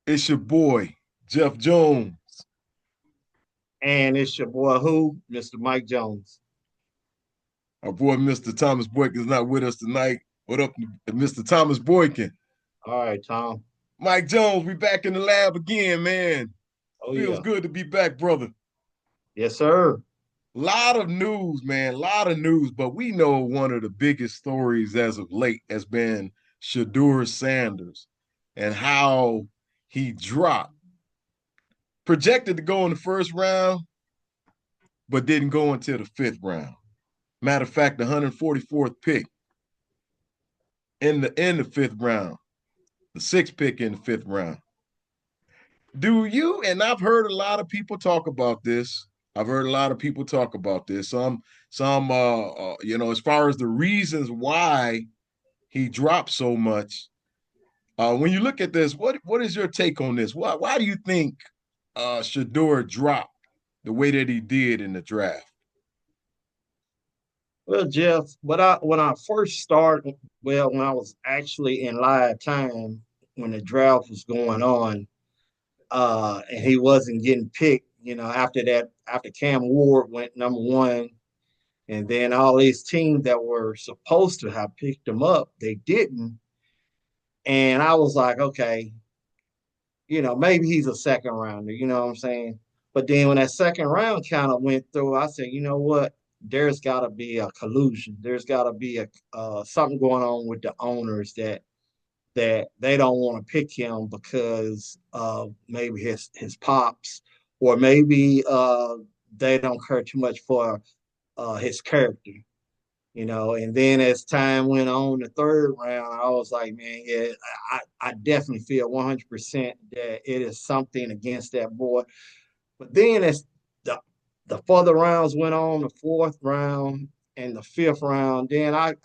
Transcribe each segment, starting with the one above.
It's your boy, Jeff Jones. And it's your boy who? Mr. Mike Jones. Our boy, Mr. Thomas Boykin, is not with us tonight. What up, Mr. Thomas Boykin? All right, Tom. Mike Jones, we back in the lab again, man. Oh Feels yeah. good to be back, brother. Yes, sir. Lot of news, man. Lot of news, but we know one of the biggest stories as of late has been Shedeur Sanders and how he dropped. Projected to go in the first round, but didn't go until the fifth round. Matter of fact, the 144th pick in the fifth round, the sixth pick in the fifth round. Do you? And I've heard a lot of people talk about this. I've heard a lot of people talk about this. As far as the reasons why he dropped so much. When you look at this, what is your take on this? Why do you think Shedeur dropped the way that he did in the draft? Well, Jeff, when I first started, well, when I was actually in live time when the draft was going on, and he wasn't getting picked, after that, after Cam Ward went number one, and then all these teams that were supposed to have picked him up, they didn't. And I was like, okay, maybe he's a second rounder, you know what I'm saying? But then when that second round kind of went through, I said, you know what? There's got to be a collusion. There's got to be a something going on with the owners that they don't want to pick him because of maybe his pops, or maybe they don't care too much for his character. And then as time went on, the third round, I was like, man, yeah, I definitely feel 100% that it is something against that boy. But then as the, the further rounds went on, the fourth round and the fifth round, then I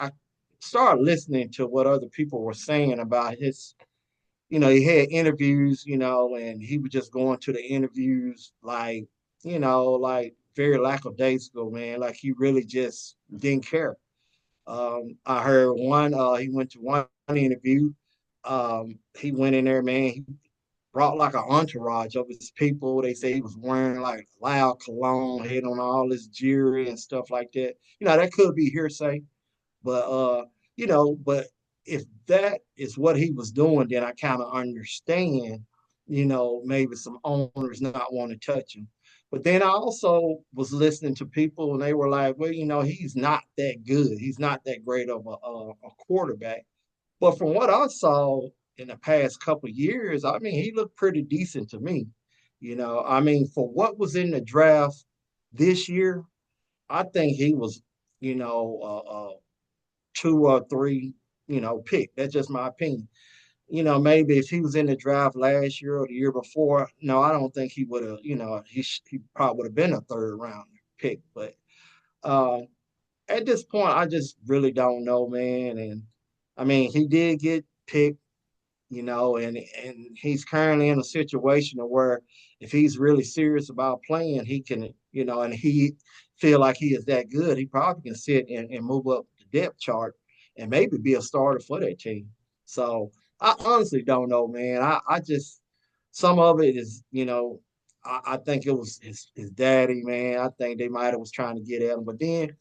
started listening to what other people were saying about his, he had interviews, and he was just going to the interviews like, like very lackadaisical, man. Like he really just didn't care. I heard one. He went to one interview. He went in there, man. He brought like an entourage of his people. They say he was wearing like loud cologne, had on all his jewelry and stuff like that. That could be hearsay, but but if that is what he was doing, then I kind of understand, maybe some owners not want to touch him. But then I also was listening to people and they were like, well, he's not that good. He's not that great of a quarterback. But from what I saw in the past couple of years, I mean, he looked pretty decent to me. I mean, for what was in the draft this year, I think he was, two or three, pick. That's just my opinion. Maybe if he was in the draft last year or the year before, no, I don't think he would have, he probably would have been a third round pick. But uh, at this point, I just really don't know, man. And I mean, he did get picked, and he's currently in a situation where if he's really serious about playing, he can, and he feel like he is that good, he probably can sit and move up the depth chart and maybe be a starter for that team. So I honestly don't know, man. I just some of it is, I think it was his daddy, man. I think they might have was trying to get at him, but then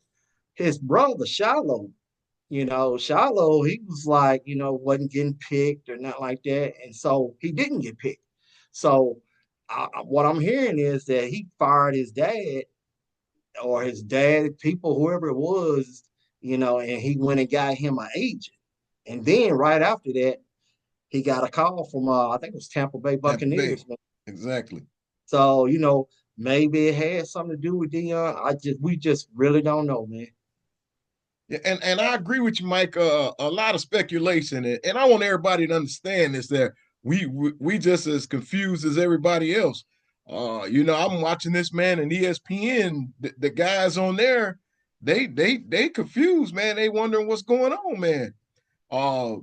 his brother Shiloh, Shiloh, he was like, wasn't getting picked or not like that. And so he didn't get picked. So what I'm hearing is that he fired his dad or his dad, people, whoever it was, and he went and got him an agent. And then right after that, he got a call from, I think it was Tampa Bay Tampa Bay. Buccaneers, man. Exactly. So, maybe it had something to do with Dion. We just really don't know, man. Yeah, and I agree with you, Mike. A lot of speculation, and I want everybody to understand this. That we just as confused as everybody else. I'm watching this, man, and ESPN. The guys on there, they confused, man. They wondering what's going on, man. Uh,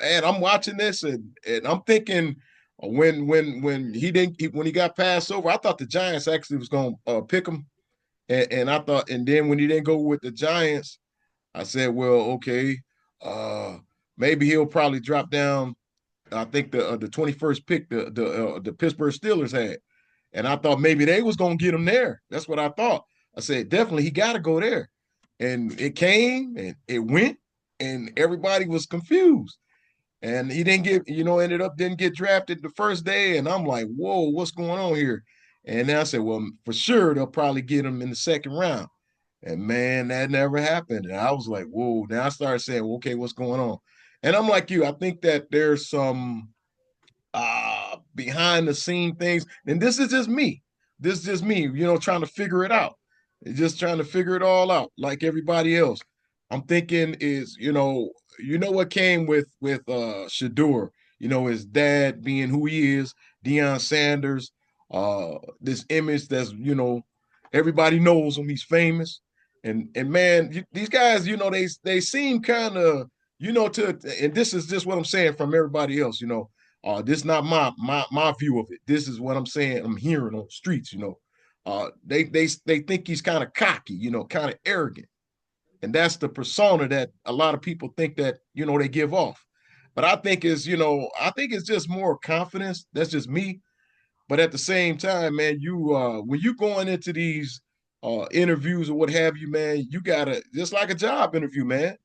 and I'm watching this, and I'm thinking when when he got passed over, I thought the Giants actually was going to pick him, and I thought, and then when he didn't go with the Giants. I said, well, okay, uh, maybe he'll probably drop down I think the 21st pick the Pittsburgh Steelers had, and I thought maybe they was gonna get him there. That's what I thought. I said definitely he got to go there, and it came and it went, and everybody was confused. And he didn't get, ended up didn't get drafted the first day. And I'm like, whoa, what's going on here? And then I said, well, for sure they'll probably get him in the second round. And man, that never happened. And I was like, whoa. Now I started saying, well, okay, what's going on? And I'm like you, I think that there's some behind the scene things. And this is just me. This is just me, trying to figure it out. Just trying to figure it all out like everybody else. I'm thinking is, what came with Shedeur, his dad being who he is, Deion Sanders, this image that's, everybody knows him, he's famous. And man, these guys, they seem kind of, and this is just what I'm saying from everybody else, this is not my view of it. This is what I'm saying. I'm hearing on the streets. They think he's kind of cocky. Kind of arrogant, and that's the persona that a lot of people think that they give off. But I think it's just more confidence. That's just me. But at the same time, man, you when you going into these interviews or what have you, man, you gotta just like a job interview, man.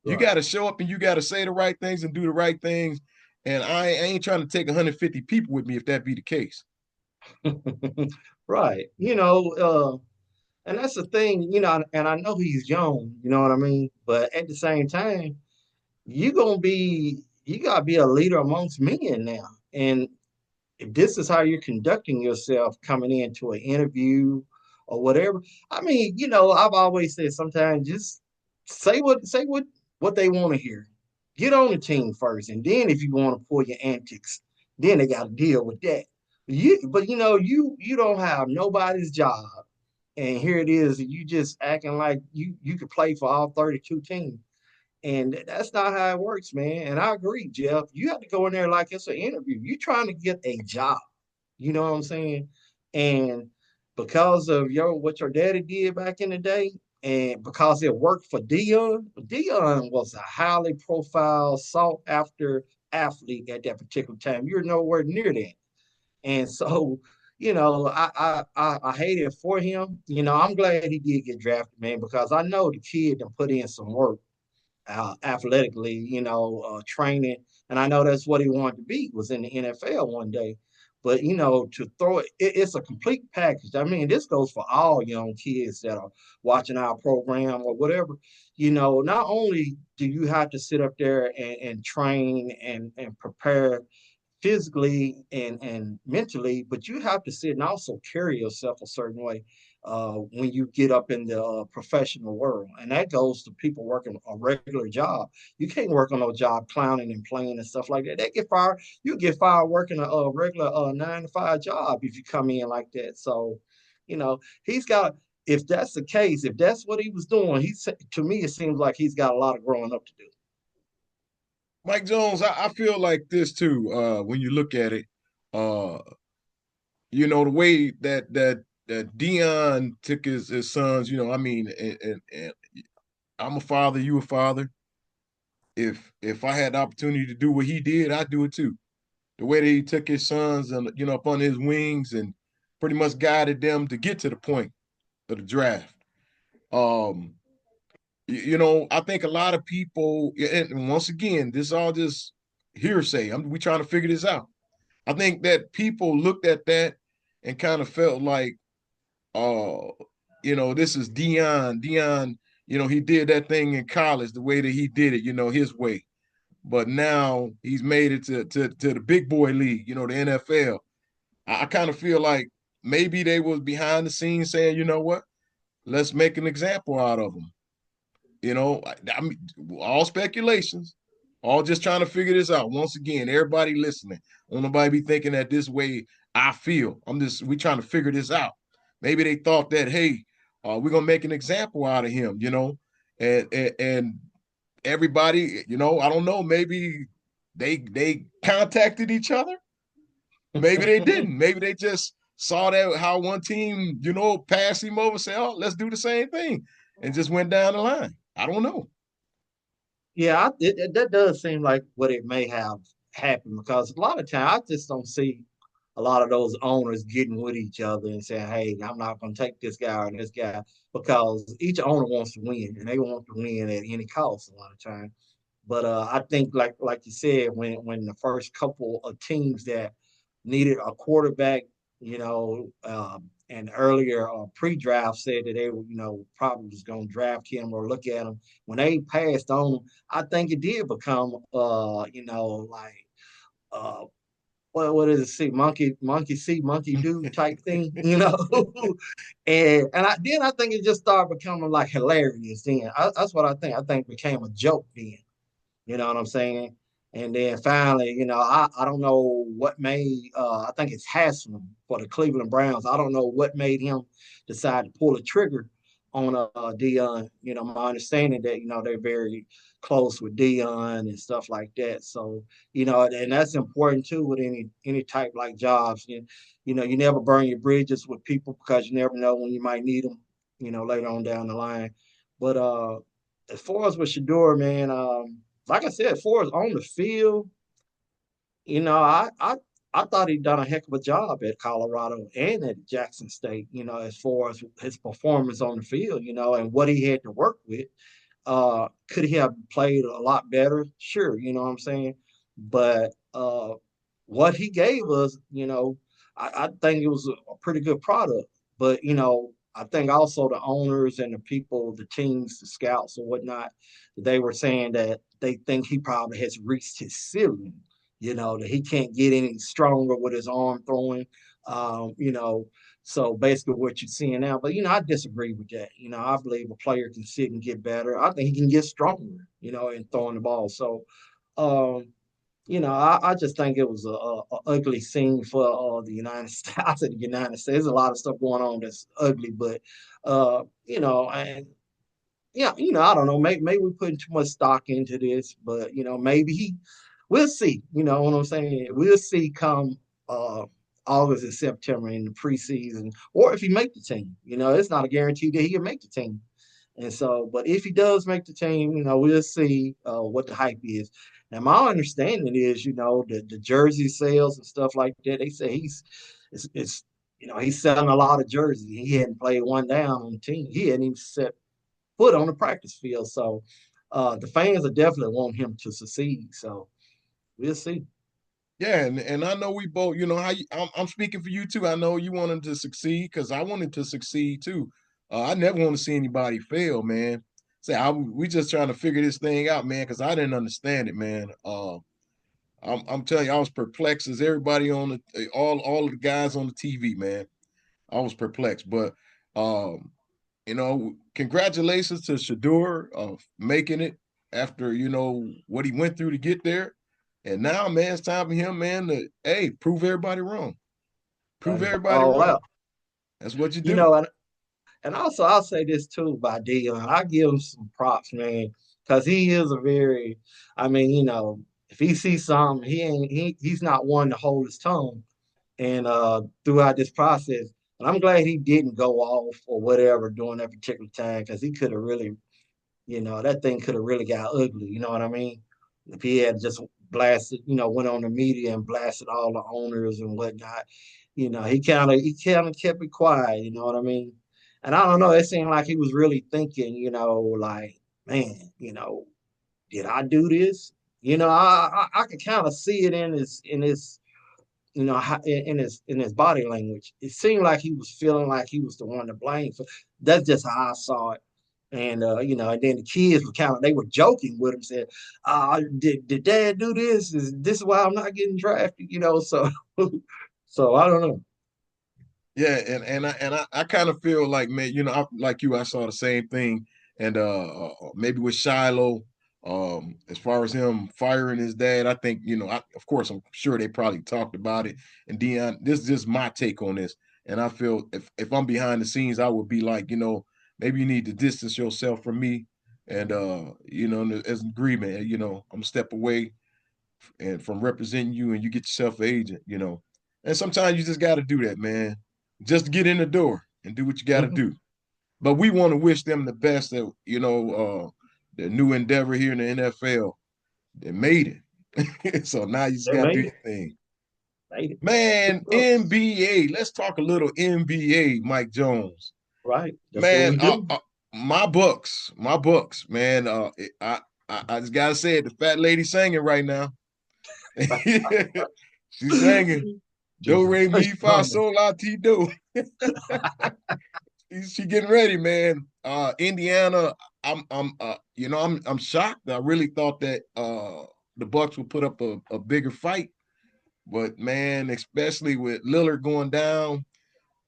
You got Right. to show up and you got to say the right things and do the right things. And I ain't trying to take 150 people with me if that be the case. Right. And that's the thing, and I know he's young, you know what I mean? But at the same time, you gotta be a leader amongst men now. And if this is how you're conducting yourself coming into an interview or whatever, I mean, I've always said sometimes just say what they want to hear. Get on the team first, and then if you want to pull your antics, then they got to deal with that. But you don't have nobody's job, and here it is, you just acting like you could play for all 32 teams. And that's not how it works, man. And I agree, Jeff. You have to go in there like it's an interview. You're trying to get a job. You know what I'm saying? And because of what your daddy did back in the day, and because it worked for Dion was a highly profile, sought after athlete at that particular time. You're nowhere near that. And so, I hate it for him. I'm glad he did get drafted, man, because I know the kid done put in some work athletically, training. And I know that's what he wanted to be, was in the NFL one day. But, to throw it's a complete package. I mean, this goes for all young kids that are watching our program or whatever. Not only do you have to sit up there and train and prepare physically and mentally, but you have to sit and also carry yourself a certain way when you get up in the professional world. And that goes to people working a regular job. You can't work on no job clowning and playing and stuff like that. They get fired. You get fired working a regular 9 to 5 job if you come in like that. So, he's got. If that's the case, if that's what he was doing, to me it seems like he's got a lot of growing up to do. Mike Jones, I feel like this too. When you look at it, uh, the way that Dion took his sons, I mean, and I'm a father, you a father. If I had the opportunity to do what he did, I'd do it too. The way that he took his sons and up on his wings and pretty much guided them to get to the point of the draft. Um, I think a lot of people, and once again, this is all just hearsay. We trying to figure this out. I think that people looked at that and kind of felt like, uh, this is Dion. Dion, he did that thing in college the way that he did it, his way. But now he's made it to the big boy league, the NFL. I kind of feel like maybe they was behind the scenes saying, you know what, let's make an example out of him. I mean, all speculations, all just trying to figure this out. Once again, everybody listening, don't nobody be thinking that this way I feel. We trying to figure this out. Maybe they thought that, hey, we're gonna make an example out of him, and everybody, I don't know, maybe they contacted each other. Maybe they didn't. Maybe they just saw that how one team, passed him over, say, oh, let's do the same thing, and just went down the line. I don't know. Yeah, that does seem like what it may have happen because a lot of times I just don't see a lot of those owners getting with each other and saying, "Hey, I'm not going to take this guy or this guy," because each owner wants to win and they want to win at any cost. A lot of times, but I think like you said, when the first couple of teams that needed a quarterback, you know, and earlier pre-draft said that they were, you know, probably just going to draft him or look at him. When they passed on him, I think it did become, you know, like uh, what is it? See, monkey see, monkey do type thing, you know. And I think it just started becoming like hilarious. Then that's what I think. I think it became a joke then. You know what I'm saying? And then finally, you know, I don't know what made I think it's Haslam for the Cleveland Browns. I don't know what made him decide to pull the trigger on Dion. You know, my understanding that, you know, they're very close with Dion and stuff like that. So, you know, and that's important too with any type like jobs. You know, you never burn your bridges with people because you never know when you might need them, you know, later on down the line. But as far as with Shedeur, man, like I said, for us on the field, you know, I thought he'd done a heck of a job at Colorado and at Jackson State, you know, as far as his performance on the field, you know, and what he had to work with. Could he have played a lot better? Sure, you know what I'm saying? But what he gave us, you know, I think it was a pretty good product. But, you know, I think also the owners and the people, the teams, the scouts or whatnot, they were saying that they think he probably has reached his ceiling, you know, that he can't get any stronger with his arm throwing. You know, so basically what you're seeing now, but you know, I disagree with that. You know, I believe a player can sit and get better. I think he can get stronger, you know, in throwing the ball. So um, you know, I just think it was a ugly scene for the United States. I said the United States. There's a lot of stuff going on that's ugly, but you know, and yeah, you know, I don't know. Maybe we're putting too much stock into this, but you know, maybe we'll see. You know what I'm saying? We'll see come uh, August and September in the preseason, or if he make the team. You know, it's not a guarantee that he'll make the team. And so, but if he does make the team, you know, we'll see what the hype is. Now, my understanding is, you know, the jersey sales and stuff like that. They say it's you know, he's selling a lot of jerseys. He hadn't played one down on the team. He hadn't even set foot on the practice field. So the fans are definitely want him to succeed. So we'll see. Yeah, and I know we both, you know, I'm speaking for you too. I know you want him to succeed because I want him to succeed too. I never want to see anybody fail, man. Say, we just trying to figure this thing out, man, because I didn't understand it, man. I'm telling you, I was perplexed as everybody on all of the guys on the TV, man. I was perplexed, but um, you know, congratulations to Shedeur of making it after, you know, what he went through to get there. And now, man, it's time for him, man, to hey, prove everybody wrong. Prove everybody Oh wrong. well, That's what you you do. know, and also I'll say this too about Dion. I give him some props, man, because he is a very, I mean, you know, if he sees something, he's not one to hold his tongue. And throughout this process, and I'm glad he didn't go off or whatever during that particular time because he could have really, you know, that thing could have really got ugly. You know what I mean? If he had just blasted, you know, went on the media and blasted all the owners and whatnot, you know, he kind of kept it quiet. You know what I mean? And I don't know. It seemed like he was really thinking, you know, like, man, you know, did I do this? You know, I could kind of see it in his you know, in his body language. It seemed like he was feeling like he was the one to blame for. That's just how I saw it. And you know, and then the kids were they were joking with him, said, did dad do this? Is this why I'm not getting drafted? You know, so so I don't know. Yeah, and I kind of feel like, man, you know, like you, I saw the same thing, and maybe with Shiloh, as far as him firing his dad, I think, you know, of course, I'm sure they probably talked about it. And Dion, this is just my take on this, and I feel if I'm behind the scenes, I would be like, you know, maybe you need to distance yourself from me, and you know, as an agreement, you know, I'm gonna step away and from representing you, and you get yourself an agent, you know. And sometimes you just got to do that, man, just to get in the door and do what you got to Mhm. do. But we want to wish them the best, that, you know, the new endeavor here in the NFL. They made it. So now you just They gotta do made your it. thing. Made it. Man, Close. NBA. Let's talk a little NBA, Mike Jones. Right. That's what Man, we do. my Bucks, man. I just gotta say it. The fat lady singing right now. She's singing. Do Jesus. re mi fa Humming. sol la ti do. She getting ready, man. Indiana. I'm shocked. I really thought that the Bucks would put up a bigger fight, but man, especially with Lillard going down,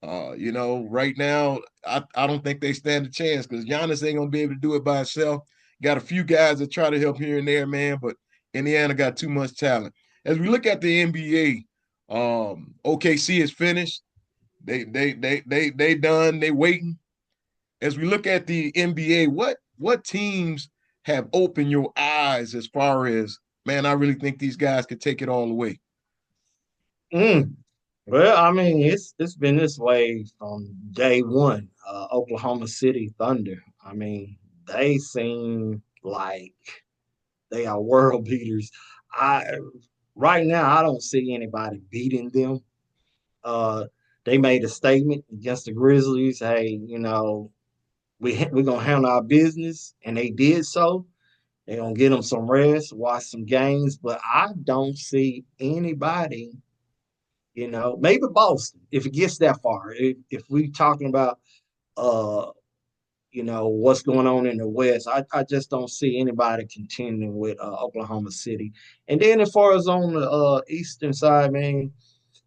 right now, I don't think they stand a chance because Giannis ain't gonna be able to do it by himself. Got a few guys that try to help here and there, man, but Indiana got too much talent. As we look at the NBA, OKC is finished. They done. They waiting. As we look at the NBA, what teams have opened your eyes as far as, man, I really think these guys could take it all away. Mm. Well, I mean, it's been this way from day one. Oklahoma City Thunder. I mean, they seem like they are world beaters. I Right now I don't see anybody beating them. Uh, they made a statement against the Grizzlies. Hey, we're gonna handle our business, and they did so. They're gonna get them some rest, watch some games, but I don't see anybody. Maybe Boston if it gets that far. If we talking about uh what's going on in the West. I just don't see anybody contending with Oklahoma City. And then as far as on the eastern side, man,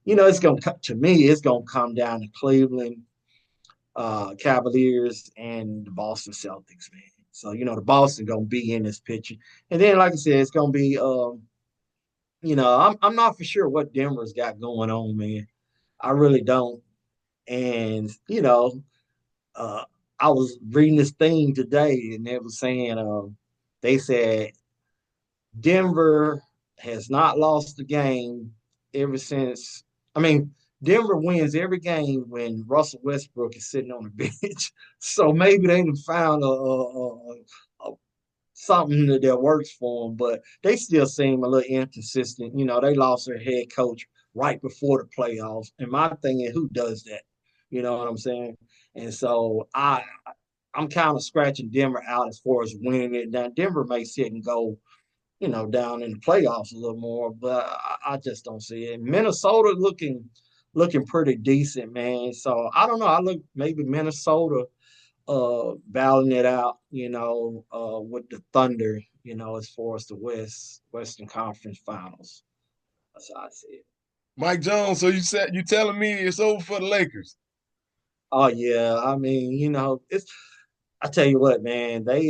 it's gonna to me, it's gonna come down to Cleveland Cavaliers and the Boston Celtics, man. So the Boston gonna be in this picture, and then like I said, it's gonna be I'm not for sure what Denver's got going on, man. I really don't, and uh, I was reading this thing today, and they were saying they said Denver has not lost the game ever since. I mean, Denver wins every game when Russell Westbrook is sitting on the bench. So maybe they have found a something that works for them, but they still seem a little inconsistent. They lost their head coach right before the playoffs. And my thing is, who does that? You know what I'm saying? And so I'm kind of scratching Denver out as far as winning it. Now Denver may sit and go, down in the playoffs a little more, but I just don't see it. Minnesota looking pretty decent, man. So I don't know. I look maybe Minnesota battling it out, with the Thunder, as far as the Western Conference Finals. That's how I see it. Mike Jones, so you telling me it's over for the Lakers? Oh yeah, I mean, it's. I tell you what, man, they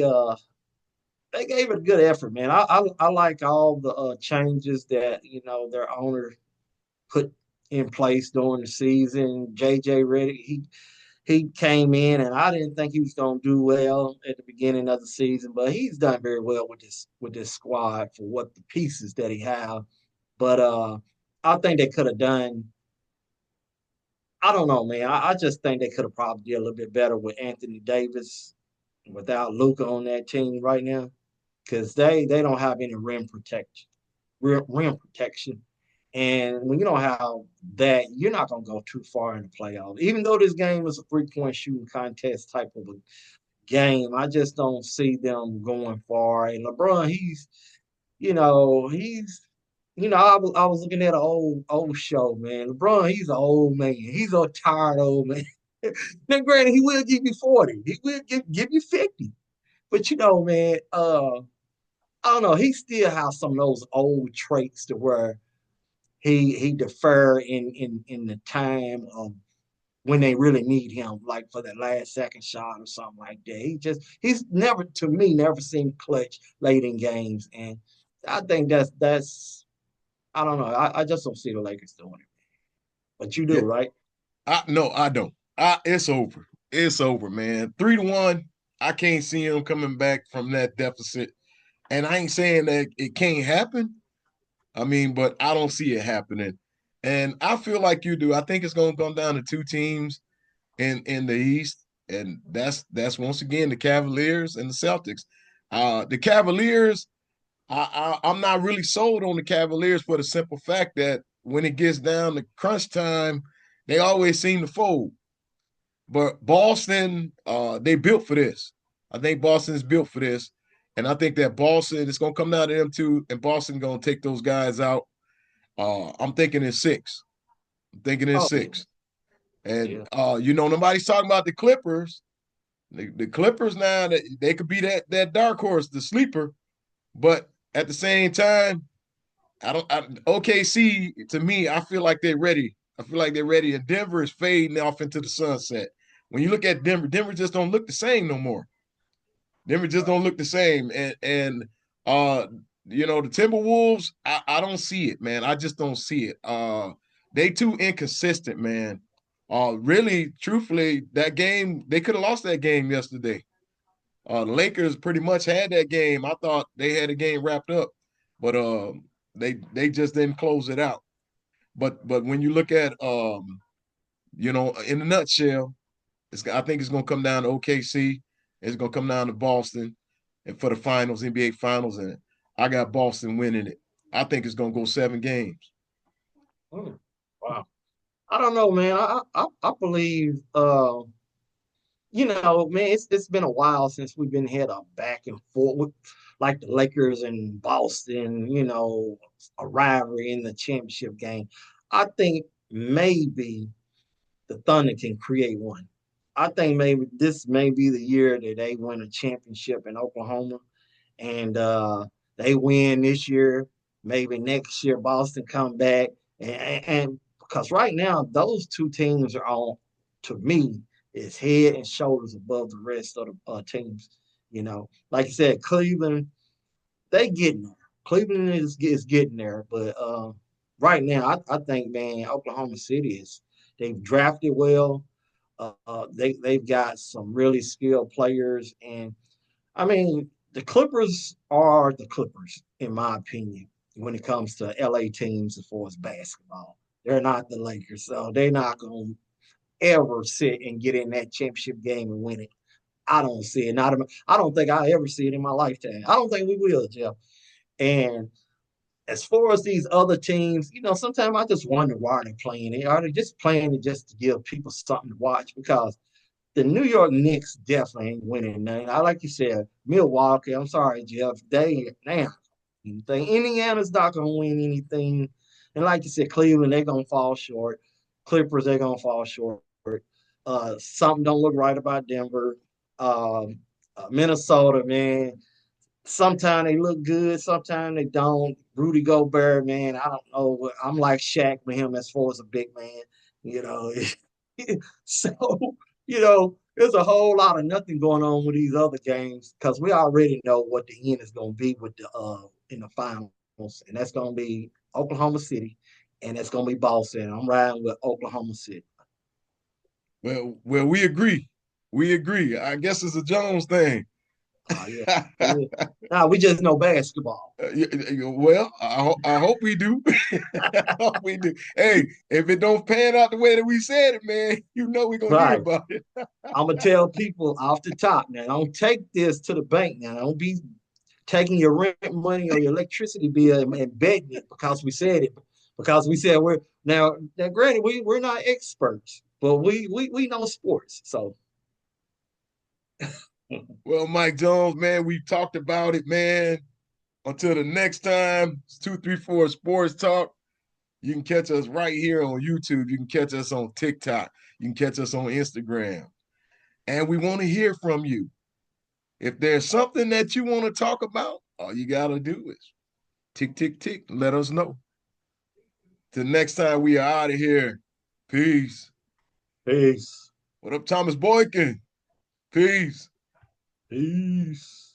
gave it a good effort, man. I like all the changes that their owner put in place during the season. JJ Redick, he came in, and I didn't think he was going to do well at the beginning of the season, but he's done very well with this squad for what the pieces that he have. But I think they could have done. I don't know, man. I just think they could have probably did a little bit better with Anthony Davis without Luca on that team right now, because they don't have any rim protection. And when you don't have that, you're not going to go too far in the playoffs. Even though this game is a 3-point shooting contest type of a game, I just don't see them going far. And LeBron, he's, I was looking at an old show, man. LeBron, he's an old man. He's a tired old man. Now, granted, he will give you 40. He will give you 50. But man, I don't know. He still has some of those old traits to where he defer in the time of when they really need him, like for that last second shot or something like that. He's never to me never seemed clutch late in games, and I think that's I don't know. I just don't see the Lakers doing it, but you do, Yeah, right? no, I don't. It's over. It's over, man. 3-1. I can't see him coming back from that deficit. And I ain't saying that it can't happen. I mean, but I don't see it happening. And I feel like you do. I think it's going to come down to two teams in the East, and that's once again the Cavaliers and the Celtics. The Cavaliers, I'm not really sold on the Cavaliers for the simple fact that when it gets down to crunch time, they always seem to fold. But Boston, they built for this. I think Boston is built for this. And I think that Boston, it's going to come down to them too, and Boston going to take those guys out. I'm thinking in six. I'm thinking in Oh yeah, six. And yeah. nobody's talking about the Clippers. The Clippers now, they could be that dark horse, the sleeper. But at the same time, OKC, to me, I feel like they're ready. I feel like they're ready. And Denver is fading off into the sunset. When you look at Denver, Denver just don't look the same no more. Denver just don't look the same. And uh, the Timberwolves, I don't see it, man. I just don't see it. They too inconsistent, man. Really, truthfully, that game, they could have lost that game yesterday. The Lakers pretty much had that game. I thought they had the game wrapped up, but they just didn't close it out. But when you look at in a nutshell, I think it's gonna come down to OKC. It's gonna come down to Boston, and for the finals, NBA Finals, and I got Boston winning it. I think it's gonna go 7 games. Mm, wow. I don't know, man. I believe man, it's been a while since we've been had a back and forth with like the Lakers and Boston, a rivalry in the championship game. I think maybe the Thunder can create one. I think maybe this may be the year that they win a championship in Oklahoma, and they win this year. Maybe next year Boston come back, and because right now those two teams are on, to me, is head and shoulders above the rest of the teams. Like you said, Cleveland, they getting there. Cleveland is getting there, but right now I think, man, Oklahoma City they've drafted well. They've got some really skilled players, and I mean, the Clippers are the Clippers, in my opinion, when it comes to LA teams as far as basketball. They're not the Lakers, so they're not going to ever sit and get in that championship game and win it. I don't see it. I don't think I ever see it in my lifetime. I don't think we will, Jeff. And as far as these other teams, sometimes I just wonder why they're playing it. Are they just playing it just to give people something to watch? Because the New York Knicks definitely ain't winning nothing. I like you said, Milwaukee. I'm sorry, Jeff. They now anything. Indiana's not gonna win anything. And like you said, Cleveland, they're gonna fall short. Clippers, they're gonna fall short. Something don't look right about Denver. Minnesota, man. Sometimes they look good, sometimes they don't. Rudy Gobert, man, I don't know. I'm like Shaq with him as far as a big man, you know. So, there's a whole lot of nothing going on with these other games because we already know what the end is going to be with the in the finals, and that's going to be Oklahoma City, and that's going to be Boston. I'm riding with Oklahoma City. Well, we agree. We agree. I guess it's a Jones thing. Oh yeah, yeah. Now we just know basketball. Well, I hope we do. I hope we do. Hey, if it don't pan out the way that we said it, man, we're gonna hear Right. about it. I'm gonna tell people off the top now. Don't take this to the bank now. Don't be taking your rent money or your electricity bill and betting it because we said it. Because we said we're now. Granted, we're not experts, but we know sports. So Well, Mike Jones, man, we've talked about it, man. Until the next time, it's 234 Sports Talk. You can catch us right here on YouTube. You can catch us on TikTok. You can catch us on Instagram. And we want to hear from you. If there's something that you want to talk about, all you got to do is tick, tick, tick, let us know. Till next time, we are out of here. Peace. peace, What up, Thomas Boykin? Peace. peace.